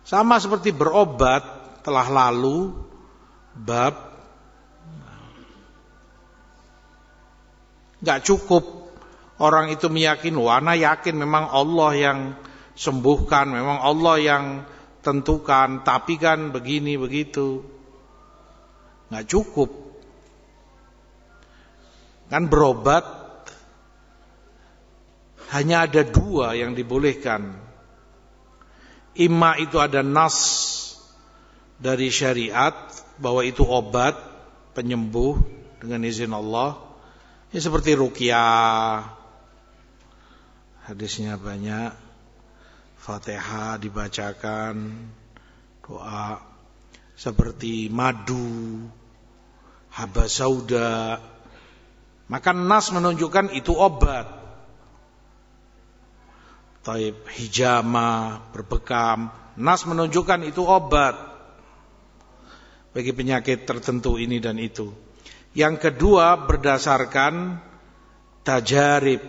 Sama seperti berobat, telah lalu bab. Gak cukup orang itu meyakini, ana yakin memang Allah yang sembuhkan, memang Allah yang tentukan, tapi kan begini begitu. Gak cukup. Kan berobat hanya ada dua yang dibolehkan. Imma itu ada nas dari syariat bahwa itu obat penyembuh dengan izin Allah. Ya seperti ruqyah. Hadisnya banyak. Fatihah dibacakan, doa seperti madu, haba sauda. Maka nas menunjukkan itu obat. Taib hijama, berbekam, nas menunjukkan itu obat bagi penyakit tertentu ini dan itu. Yang kedua berdasarkan tajarib,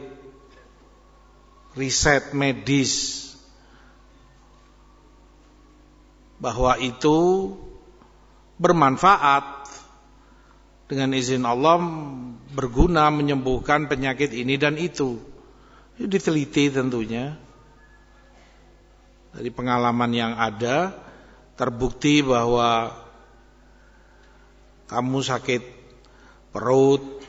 riset medis, bahwa itu bermanfaat dengan izin Allah, berguna menyembuhkan penyakit ini dan itu. Itu diteliti tentunya. Dari pengalaman yang ada, terbukti bahwa kamu sakit perut,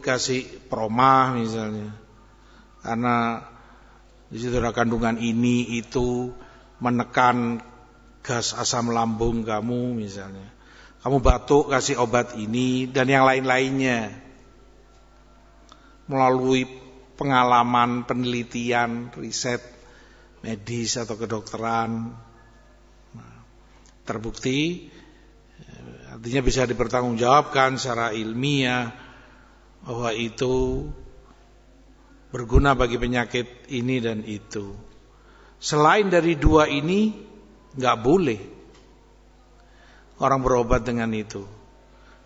kasih promah misalnya, karena di situ ada kandungan ini itu menekan gas asam lambung kamu misalnya. Kamu batuk, kasih obat ini dan yang lain-lainnya. Melalui pengalaman, penelitian, riset medis atau kedokteran, terbukti, artinya bisa dipertanggungjawabkan secara ilmiah bahwa itu berguna bagi penyakit ini dan itu. Selain dari dua ini, nggak boleh orang berobat dengan itu.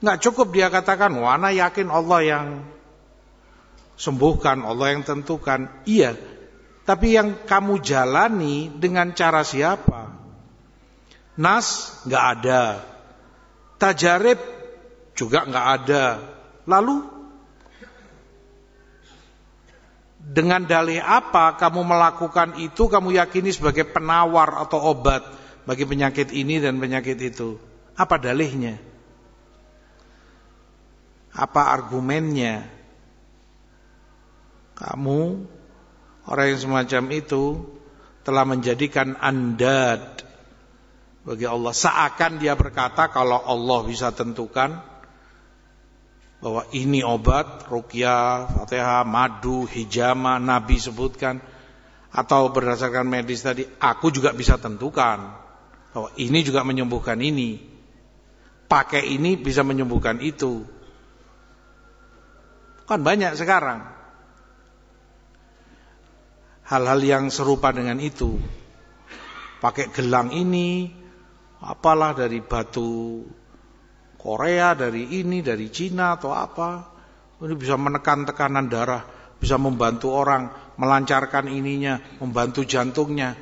Nggak cukup dia katakan, wah ana yakin Allah yang sembuhkan, Allah yang tentukan. Iya, tapi yang kamu jalani dengan cara siapa? Nas nggak ada, tajarib juga nggak ada. Lalu dengan dalih apa kamu melakukan itu, kamu yakini sebagai penawar atau obat bagi penyakit ini dan penyakit itu? Apa dalihnya? Apa argumennya? Kamu, orang yang semacam itu, telah menjadikan andad bagi Allah. Seakan dia berkata kalau Allah bisa tentukan bahwa ini obat, ruqyah, fatihah, madu, hijama, Nabi sebutkan, atau berdasarkan medis tadi, aku juga bisa tentukan bahwa ini juga menyembuhkan ini, pakai ini bisa menyembuhkan itu. Kan banyak sekarang hal-hal yang serupa dengan itu. Pakai gelang ini, apalah dari batu Korea, dari ini, dari Cina atau apa. Ini bisa menekan tekanan darah, bisa membantu orang, melancarkan ininya, membantu jantungnya.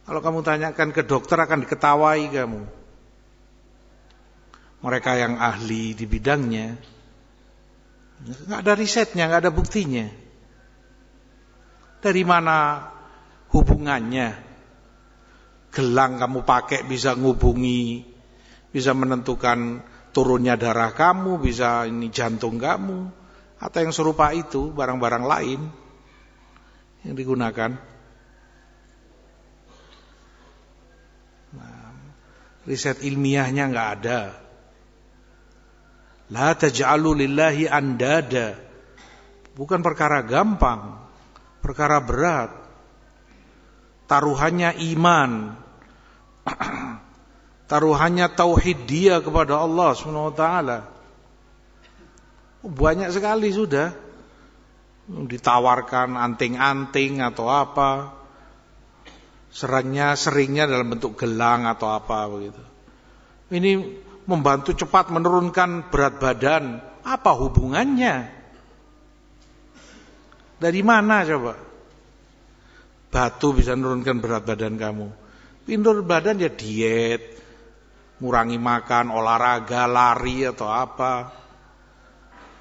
Kalau kamu tanyakan ke dokter akan diketawai kamu. Mereka yang ahli di bidangnya, nggak ada risetnya, nggak ada buktinya. Dari mana hubungannya? Gelang kamu pakai bisa ngubungi, bisa menentukan turunnya darah kamu, bisa ini jantung kamu, atau yang serupa itu, barang-barang lain yang digunakan. Nah, riset ilmiahnya nggak ada. La taj'alu lillahi andada. Bukan perkara gampang, perkara berat. Taruhannya iman, taruhannya tauhid dia kepada Allah Subhanahu wa taala. Banyak sekali sudah ditawarkan anting-anting atau apa. Seringnya dalam bentuk gelang atau apa begitu. Ini membantu cepat menurunkan berat badan. Apa hubungannya? Dari mana coba? Batu bisa menurunkan berat badan kamu. Pindur badan ya diet, ngurangi makan, olahraga, lari atau apa.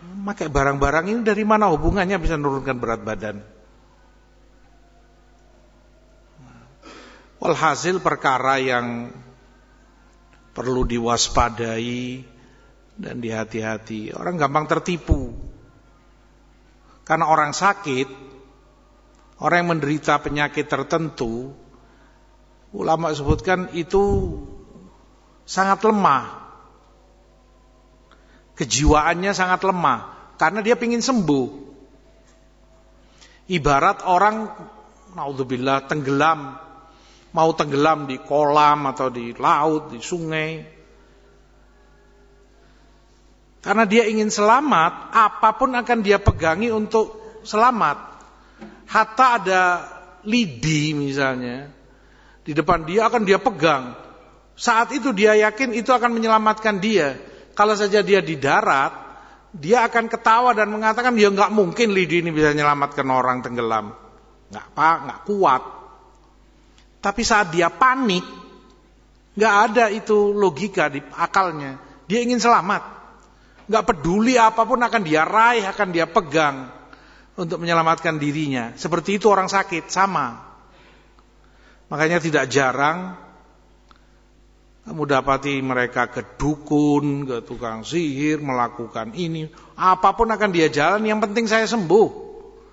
Pakai barang-barang ini dari mana hubungannya bisa menurunkan berat badan? Walhasil perkara yang perlu diwaspadai dan dihati-hati. Orang gampang tertipu. Karena orang sakit, orang yang menderita penyakit tertentu, ulama sebutkan itu sangat lemah. Kejiwaannya sangat lemah karena dia ingin sembuh. Ibarat orang naudzubillah tenggelam, mau tenggelam di kolam atau di laut, di sungai. Karena dia ingin selamat, apapun akan dia pegangi untuk selamat. Hatta ada lidi misalnya, di depan dia akan dia pegang. Saat itu dia yakin itu akan menyelamatkan dia. Kalau saja dia di darat, dia akan ketawa dan mengatakan, ya nggak mungkin lidi ini bisa menyelamatkan orang tenggelam. Nggak kuat. Tapi saat dia panik, nggak ada itu logika di akalnya. Dia ingin selamat, nggak peduli apapun akan dia raih, akan dia pegang untuk menyelamatkan dirinya. Seperti itu orang sakit sama. Makanya tidak jarang kamu dapati mereka ke dukun, ke tukang sihir, melakukan ini, apapun akan dia jalan. Yang penting saya sembuh.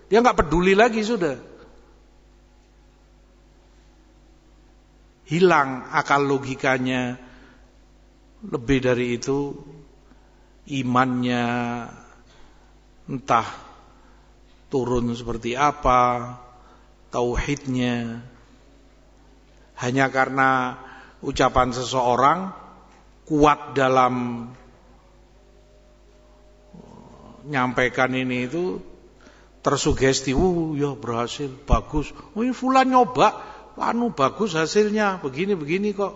Dia nggak peduli lagi sudah. Hilang akal logikanya. Lebih dari itu, imannya entah turun seperti apa, tauhidnya. Hanya karena ucapan seseorang kuat dalam nyampaikan ini itu, tersugesti, ya berhasil, bagus. Ini fulan nyoba, bagus hasilnya, begini kok.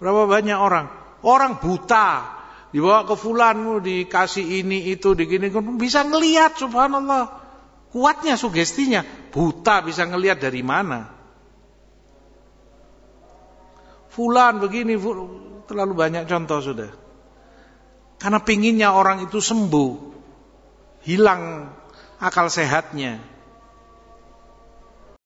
Berapa banyak orang buta dibawa ke fulan, dikasih ini itu, digini, bisa ngelihat, subhanallah. Kuatnya sugestinya, buta bisa ngelihat dari mana? Fulan begini, terlalu banyak contoh sudah. Karena pinginnya orang itu sembuh, hilang akal sehatnya.